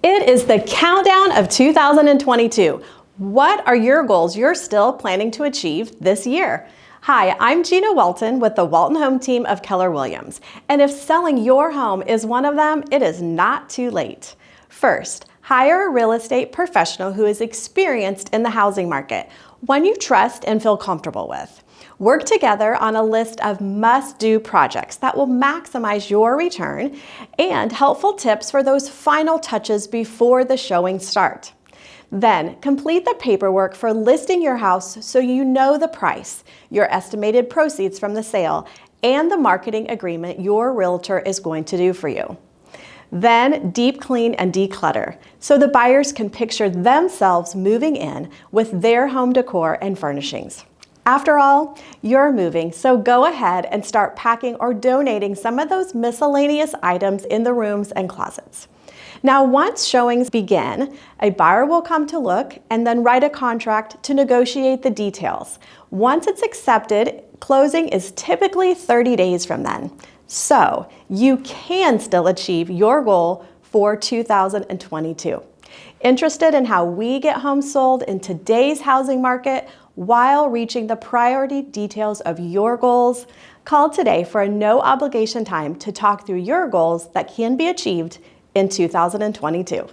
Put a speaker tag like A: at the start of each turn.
A: It is the countdown of 2022. What are your goals you're still planning to achieve this year? Hi, I'm Gina Walton with the Walton Home team of Keller Williams. And if selling your home is one of them, it is not too late. First, hire a real estate professional who is experienced in the housing market, one you trust and feel comfortable with. Work together on a list of must-do projects that will maximize your return and helpful tips for those final touches before the showings start. Then, complete the paperwork for listing your house so you know the price, your estimated proceeds from the sale, and the marketing agreement your realtor is going to do for you. Then, deep clean and declutter so the buyers can picture themselves moving in with their home decor and furnishings. After all, you're moving, so go ahead and start packing or donating some of those miscellaneous items in the rooms and closets. Now, once showings begin, a buyer will come to look and then write a contract to negotiate the details. Once it's accepted, closing is typically 30 days from then. So you can still achieve your goal for 2022. Interested in how we get homes sold in today's housing market while reaching the priority details of your goals? Call today for a no obligation time to talk through your goals that can be achieved in 2022.